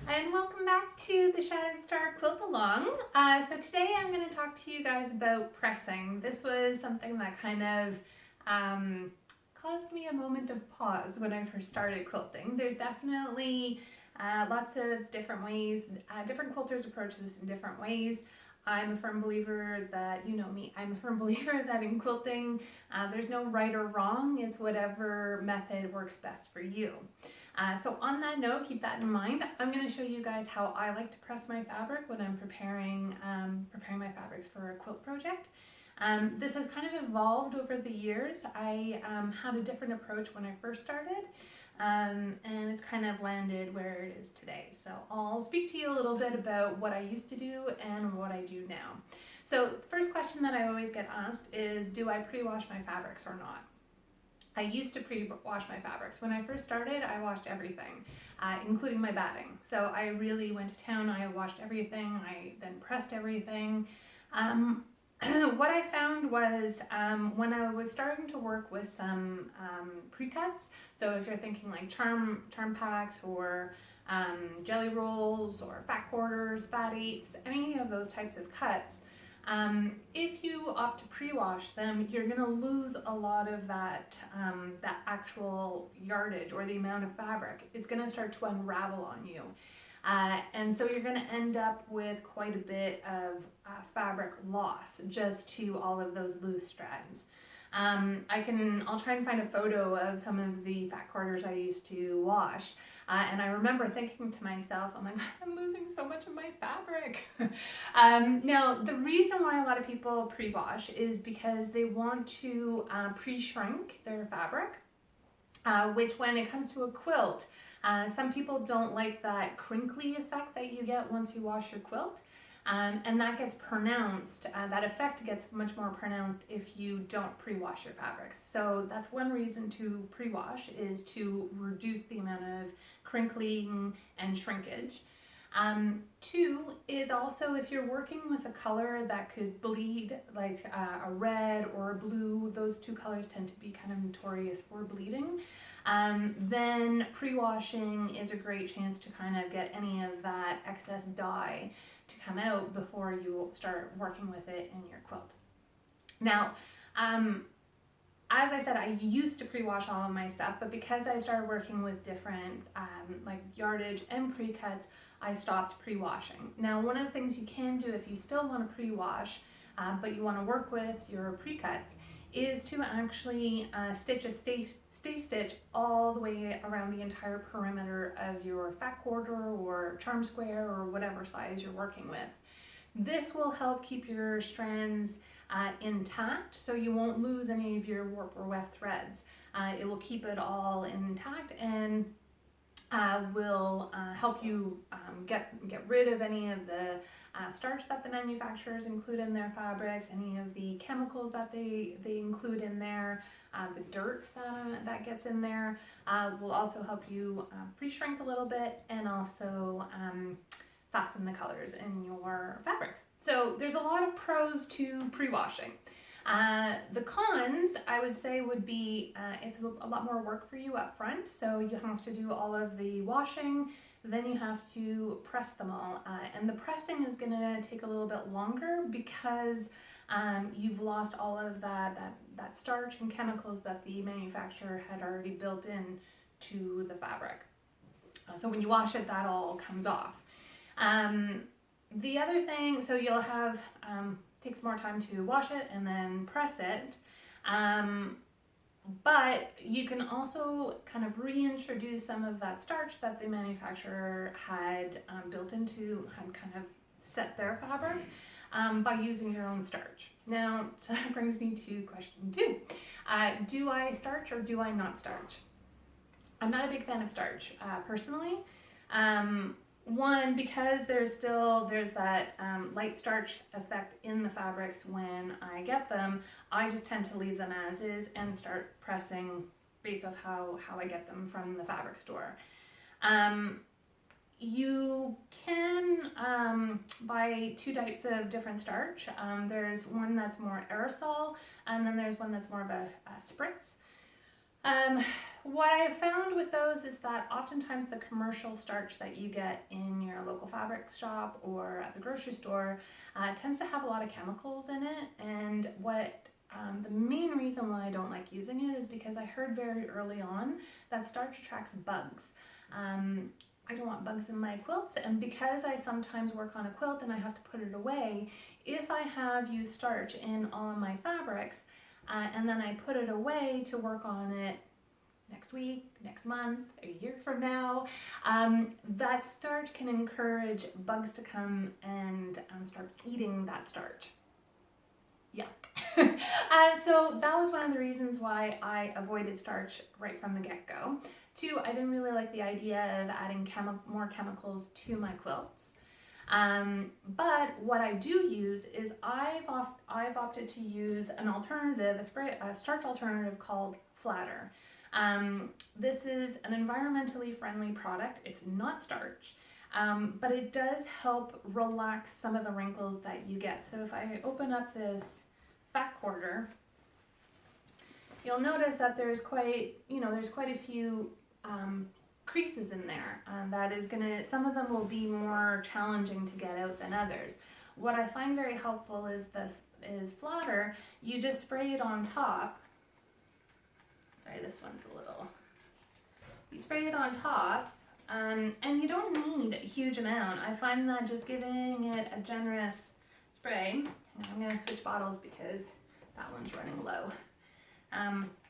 And welcome back to the Shattered Star Quilt Along. So today I'm going to talk to you guys about pressing. This was something that kind of caused me a moment of pause when I first started quilting. There's definitely lots of different ways, different quilters approach this in different ways. I'm a firm believer that, you know me, I'm a firm believer that in quilting there's no right or wrong, it's whatever method works best for you. So on that note, keep that in mind. I'm going to show you guys how I like to press my fabric when I'm preparing my fabrics for a quilt project. This has kind of evolved over the years. I had a different approach when I first started, and it's kind of landed where it is today. So I'll speak to you a little bit about what I used to do and what I do now. So the first question that I always get asked is, do I pre-wash my fabrics or not? I used to pre-wash my fabrics. When I first started, I washed everything, including my batting. So I really went to town, I washed everything, I then pressed everything. What I found was when I was starting to work with some pre-cuts, so if you're thinking like charm packs or jelly rolls or fat quarters, fat eights, any of those types of cuts, if you opt to pre-wash them, you're going to lose a lot of that actual yardage or the amount of fabric. It's going to start to unravel on you. And so you're going to end up with quite a bit of fabric loss just to all of those loose strands. I'll try and find a photo of some of the fat quarters I used to wash. And I remember thinking to myself, oh my God, I'm losing so much of my fabric. Now, the reason why a lot of people pre-wash is because they want to pre-shrink their fabric, which when it comes to a quilt, some people don't like that crinkly effect that you get once you wash your quilt. And that gets pronounced, that effect gets much more pronounced if you don't pre-wash your fabrics. So that's one reason to pre-wash, is to reduce the amount of crinkling and shrinkage. Two is also if you're working with a color that could bleed, like a red or a blue, those two colors tend to be kind of notorious for bleeding. Then pre-washing is a great chance to kind of get any of that excess dye to come out before you start working with it in your quilt. Now, as I said, I used to pre-wash all of my stuff, but because I started working with different like yardage and pre-cuts, I stopped pre-washing. Now, one of the things you can do if you still want to pre-wash, but you want to work with your pre-cuts, is to actually stitch a stay stitch all the way around the entire perimeter of your fat quarter or charm square or whatever size you're working with. This will help keep your strands intact, so you won't lose any of your warp or weft threads. It will keep it all intact and will help you get rid of any of the starch that the manufacturers include in their fabrics, any of the chemicals that they include in there, the dirt that gets in there will also help you pre-shrink a little bit and also fasten the colors in your fabrics. So there's a lot of pros to pre-washing. The cons, I would say, would be it's a lot more work for you up front, so you have to do all of the washing, then you have to press them all, and the pressing is going to take a little bit longer because you've lost all of that starch and chemicals that the manufacturer had already built in to the fabric. So when you wash it, that all comes off. The other thing, so you'll have takes more time to wash it and then press it, but you can also kind of reintroduce some of that starch that the manufacturer had built into, had kind of set their fabric by using your own starch. Now, so that brings me to question two. Do I starch or do I not starch? I'm not a big fan of starch personally. One, because there's that light starch effect in the fabrics when I get them, I just tend to leave them as is and start pressing based off how I get them from the fabric store. You can buy two types of different starch. There's one that's more aerosol, and then there's one that's more of a spritz. What I found with those is that oftentimes the commercial starch that you get in your local fabric shop or at the grocery store tends to have a lot of chemicals in it, and the main reason why I don't like using it is because I heard very early on that starch attracts bugs. I don't want bugs in my quilts, and because I sometimes work on a quilt and I have to put it away, if I have used starch in all of my fabrics and then I put it away to work on it next week, next month, a year from now, that starch can encourage bugs to come and start eating that starch. Yuck. So that was one of the reasons why I avoided starch right from the get-go. Two, I didn't really like the idea of adding more chemicals to my quilts. But what I do use is I've opted to use an alternative, a starch alternative called Flatter. This is an environmentally friendly product. It's not starch, but it does help relax some of the wrinkles that you get. So if I open up this fat quarter, you'll notice that there's quite a few creases in there. Some of them will be more challenging to get out than others. What I find very helpful is Flatter. You just spray it on top. Sorry, this one's a little. You spray it on top, and you don't need a huge amount. I find that just giving it a generous spray. I'm going to switch bottles because that one's running low.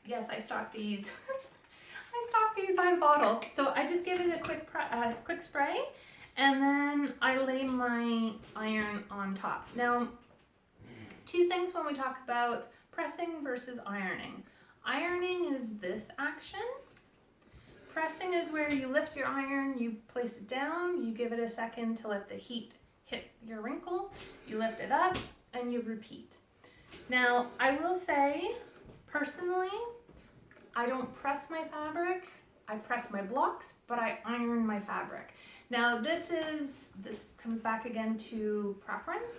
Yes, I stock these. I stock these by the bottle. So I just give it a quick spray, and then I lay my iron on top. Now, two things when we talk about pressing versus ironing. Ironing is this action. Pressing is where you lift your iron, you place it down, you give it a second to let the heat hit your wrinkle, you lift it up, and you repeat. Now, I will say, personally, I don't press my fabric. I press my blocks, but I iron my fabric. Now, this comes back again to preference.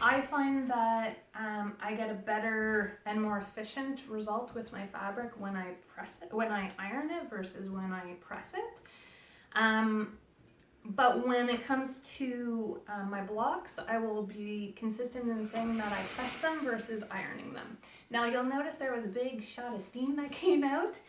I find that I get a better and more efficient result with my fabric when I iron it versus when I press it. But when it comes to my blocks, I will be consistent in saying that I press them versus ironing them. Now, you'll notice there was a big shot of steam that came out.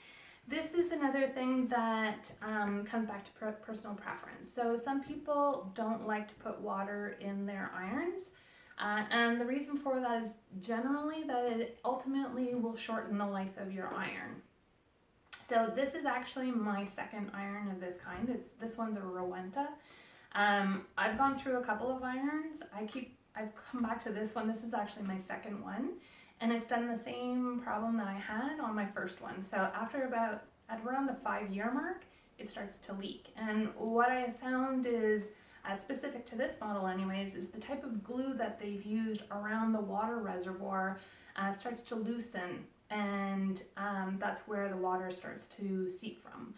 This is another thing that comes back to personal preference. So some people don't like to put water in their irons. And the reason for that is generally that it ultimately will shorten the life of your iron. So this is actually my second iron of this kind. This one's a Rowenta. I've gone through a couple of irons. I've come back to this one. This is actually my second one, and it's done the same problem that I had on my first one. So at around the 5-year mark, it starts to leak. And what I have found is, specific to this model anyways, is the type of glue that they've used around the water reservoir starts to loosen, and that's where the water starts to seep from.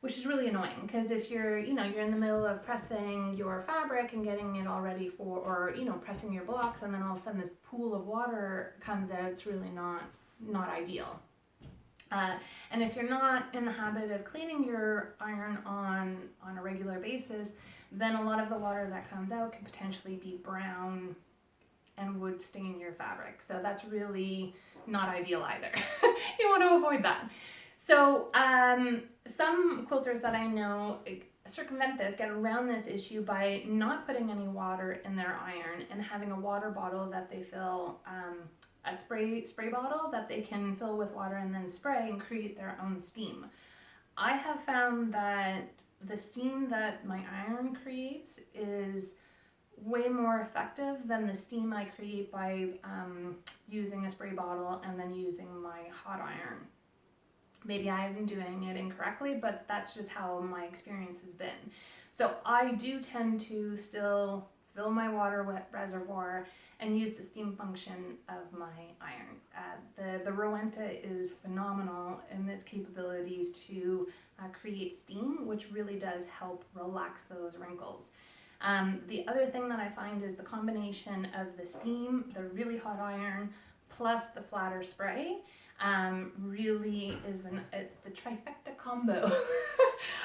Which is really annoying, because if you're in the middle of pressing your fabric and getting it all ready or pressing your blocks, and then all of a sudden this pool of water comes out, it's really not ideal. And if you're not in the habit of cleaning your iron on a regular basis, then a lot of the water that comes out can potentially be brown and would stain your fabric. So that's really not ideal either. You want to avoid that. So some quilters that I know circumvent this, get around this issue by not putting any water in their iron and having a water bottle that they fill, a spray bottle that they can fill with water and then spray and create their own steam. I have found that the steam that my iron creates is way more effective than the steam I create by using a spray bottle and then using my hot iron. Maybe I'm doing it incorrectly, but that's just how my experience has been. So I do tend to still fill my water reservoir and use the steam function of my iron. The Rowenta is phenomenal in its capabilities to create steam, which really does help relax those wrinkles. The other thing that I find is the combination of the steam, the really hot iron, plus the Flatter spray really it's the trifecta combo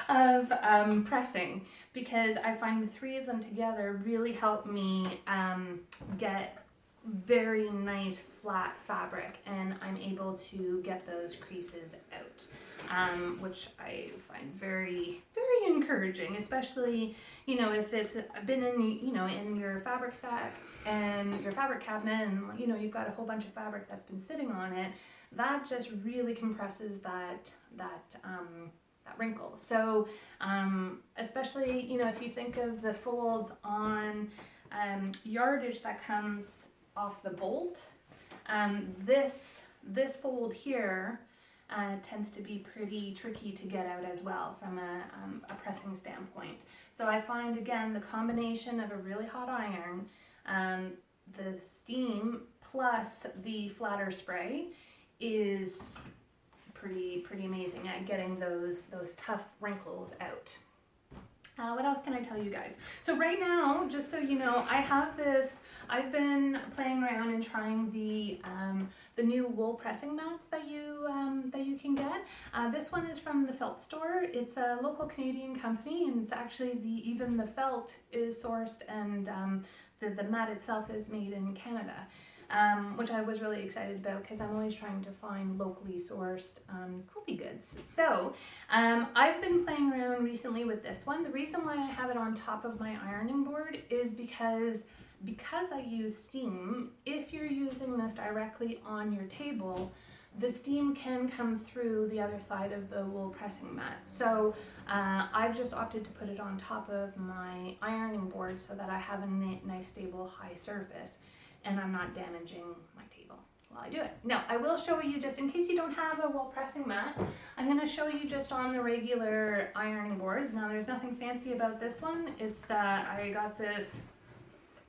of pressing, because I find the three of them together really help me get very nice flat fabric, and I'm able to get those creases out, which I find very, very encouraging, especially, you know, if it's been in, you know, in your fabric stack and your fabric cabinet, and, you know, you've got a whole bunch of fabric that's been sitting on it. That just really compresses that wrinkle. So especially, you know, if you think of the folds on yardage that comes off the bolt, this fold here tends to be pretty tricky to get out as well from a pressing standpoint. So I find, again, the combination of a really hot iron, the steam plus the flatter spray is pretty amazing at getting those tough wrinkles out. What else can I tell you guys? So right now, just so you know, I've been playing around and trying the new wool pressing mats that you can get. This one is from the Felt Store. It's a local Canadian company, and it's actually even the felt is sourced, and the mat itself is made in Canada. Which I was really excited about, because I'm always trying to find locally sourced quilty goods. So I've been playing around recently with this one. The reason why I have it on top of my ironing board is because I use steam. If you're using this directly on your table, the steam can come through the other side of the wool pressing mat. So I've just opted to put it on top of my ironing board so that I have a nice, stable, high surface, and I'm not damaging my table while I do it. Now, I will show you, just in case you don't have a wool pressing mat, I'm going to show you just on the regular ironing board. Now, there's nothing fancy about this one. It's I got this,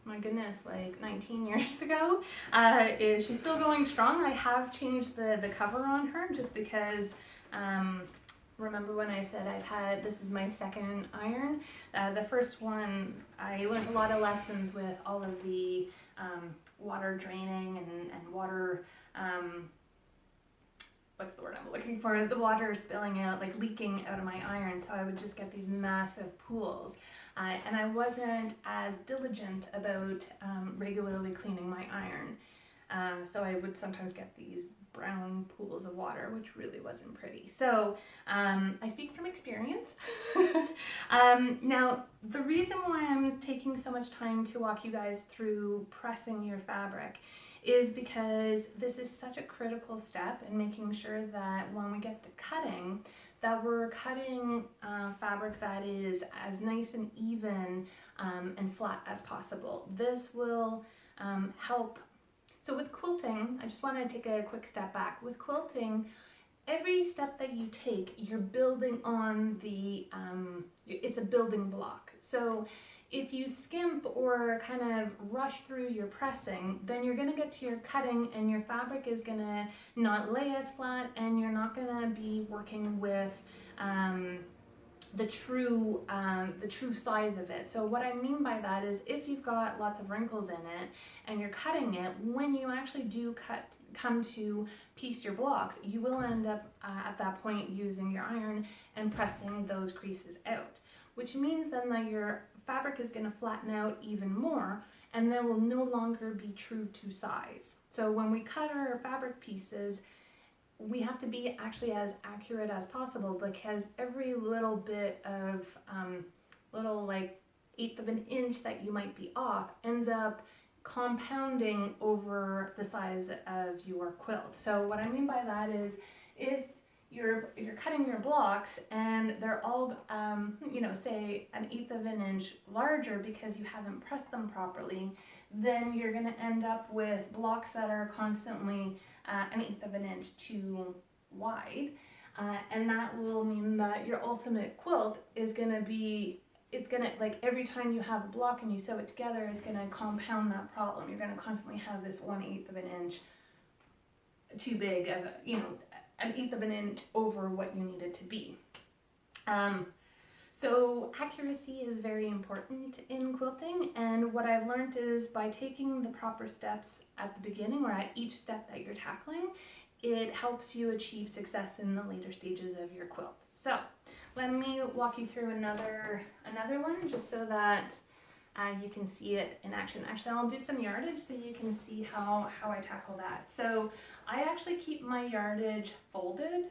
my goodness, like 19 years ago. She's still going strong. I have changed the cover on her just because remember when I said this is my second iron? The first one, I learned a lot of lessons with all of the water draining and water, what's the word I'm looking for? The water spilling out, like leaking out of my iron. So I would just get these massive pools. And I wasn't as diligent about regularly cleaning my iron. So I would sometimes get these brown pools of water, which really wasn't pretty. So I speak from experience. Now, the reason why I'm taking so much time to walk you guys through pressing your fabric is because this is such a critical step in making sure that when we get to cutting, that we're cutting fabric that is as nice and even and flat as possible. This will help. So with quilting, I just want to take a quick step back. With quilting, every step that you take, you're building on it's a building block. So if you skimp or kind of rush through your pressing, then you're going to get to your cutting and your fabric is going to not lay as flat, and you're not going to be working with the true size of it. So what I mean by that is, if you've got lots of wrinkles in it and you're cutting it, when you actually do come to piece your blocks, you will end up at that point using your iron and pressing those creases out, which means then that your fabric is going to flatten out even more, and then will no longer be true to size. So when we cut our fabric pieces, we have to be actually as accurate as possible, because every little bit of little like 1/8 of an inch that you might be off ends up compounding over the size of your quilt. So what I mean by that is, if you're cutting your blocks and they're all say 1/8 of an inch larger because you haven't pressed them properly, then you're going to end up with blocks that are constantly 1/8 of an inch too wide, and that will mean that your ultimate quilt is going to be, it's going to, like, every time you have a block and you sew it together, it's going to compound that problem. You're going to constantly have this 1/8 of an inch too big of, 1/8 of an inch over what you need it to be. So accuracy is very important in quilting, and what I've learned is, by taking the proper steps at the beginning or at each step that you're tackling, it helps you achieve success in the later stages of your quilt. So let me walk you through another one just so that you can see it in action. Actually, I'll do some yardage so you can see how I tackle that. So I actually keep my yardage folded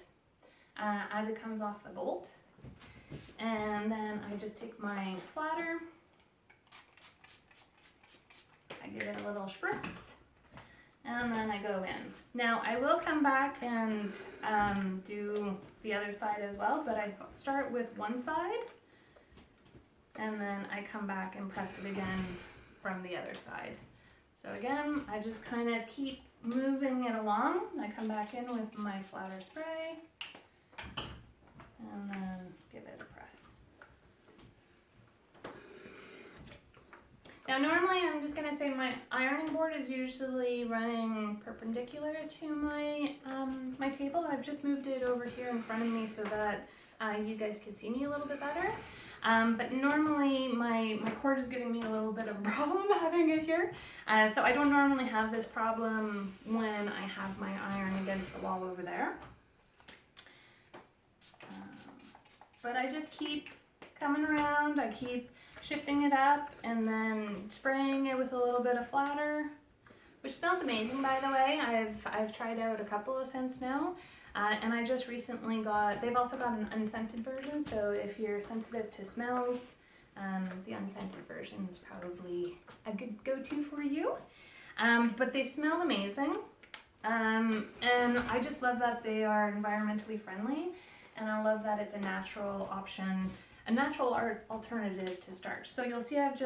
as it comes off the bolt. And then I just take my flatter, I give it a little spritz, and then I go in. Now I will come back and do the other side as well, but I start with one side and then I come back and press it again from the other side. So again, I just kind of keep moving it along. I come back in with my flatter spray and then give it a press. Now normally I'm just going to say my ironing board is usually running perpendicular to my my table. I've just moved it over here in front of me so that you guys can see me a little bit better. But normally my cord is giving me a little bit of a problem having it here. So I don't normally have this problem when I have my iron against the wall over there. But I just keep coming around, I keep shifting it up and then spraying it with a little bit of flatter, which smells amazing, by the way. I've tried out a couple of scents now, and I just recently they've also got an unscented version, so if you're sensitive to smells, the unscented version is probably a good go-to for you. But they smell amazing, and I just love that they are environmentally friendly, and I love that it's a natural option, a natural alternative to starch. So you'll see I've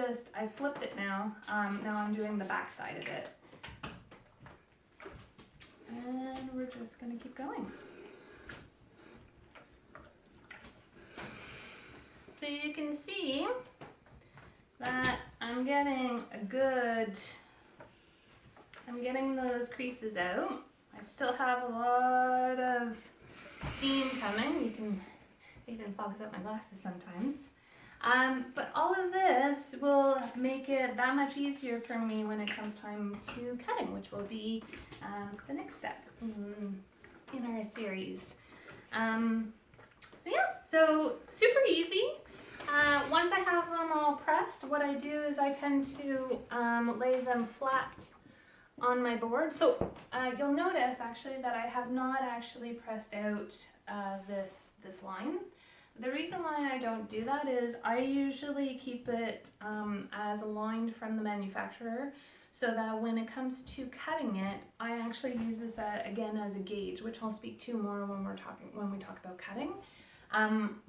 flipped it now. Now I'm doing the back side of it. And we're just gonna keep going. So you can see that I'm getting those creases out. I still have a lot of steam coming. You can even fogs up my glasses sometimes. But all of this will make it that much easier for me when it comes time to cutting, which will be the next step in our series. So yeah, so super easy. Once I have them all pressed, what I do is I tend to lay them flat on my board. So you'll notice actually that I have not actually pressed out this line. The reason why I don't do that is I usually keep it as aligned from the manufacturer, so that when it comes to cutting it, I actually use this again as a gauge, which I'll speak to more when we talk about cutting.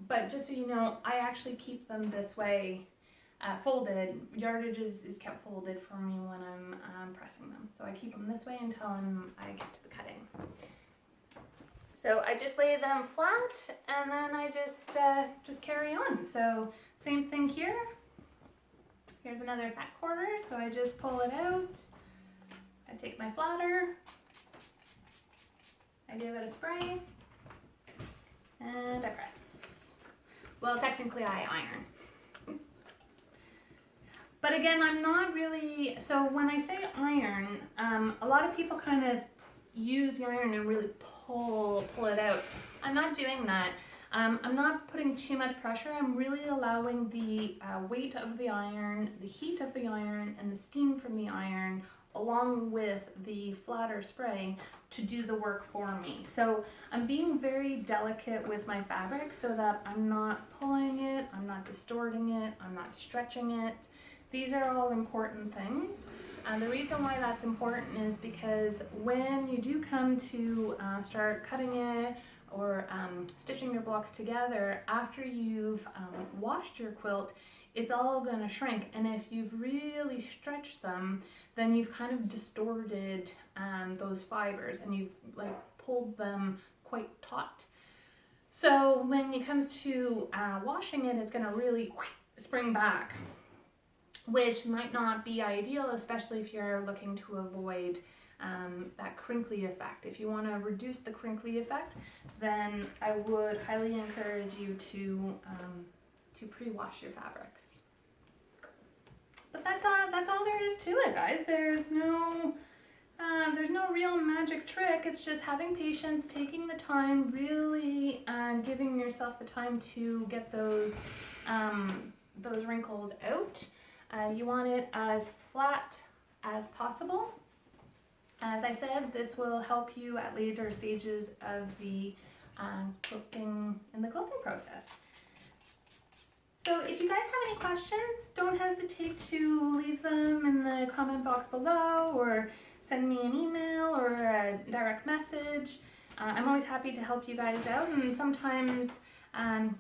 But just so you know, I actually keep them this way, folded. Yardage is kept folded for me when I'm pressing them, so I keep them this way until I get to the cutting. So I just lay them flat and then I just carry on. So same thing here. Here's another fat quarter, so I just pull it out. I take my flatter, I give it a spray, and I press. Well, technically I iron. But again, I'm not really, so when I say iron, a lot of people kind of use the iron and really pull it out. I'm not doing that. I'm not putting too much pressure. I'm really allowing the weight of the iron, the heat of the iron, and the steam from the iron, along with the flatter spray, to do the work for me. So I'm being very delicate with my fabric so that I'm not pulling it, I'm not distorting it, I'm not stretching it. These are all important things. The reason why that's important is because when you do come to start cutting it or stitching your blocks together, after you've washed your quilt, it's all going to shrink. And if you've really stretched them, then you've kind of distorted those fibers and you've pulled them quite taut. So when it comes to washing it, it's going to really spring back, which might not be ideal, especially if you're looking to avoid that crinkly effect. If you want to reduce the crinkly effect, then I would highly encourage you to pre-wash your fabrics. But that's all there is to it, guys. There's no There's no real magic trick. It's just having patience, taking the time, really giving yourself the time to get those wrinkles out. You want it as flat as possible. As I said, this will help you at later stages of the quilting process. So if you guys have any questions, don't hesitate to leave them in the comment box below, or send me an email or a direct message. I'm always happy to help you guys out, and sometimes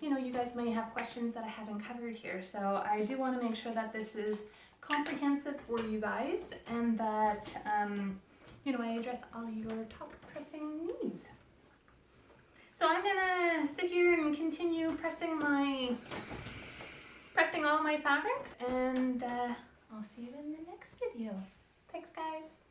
you guys may have questions that I haven't covered here. So I do want to make sure that this is comprehensive for you guys, and that I address all your top pressing needs. So I'm gonna sit here and continue pressing all my fabrics, and I'll see you in the next video. Thanks, guys.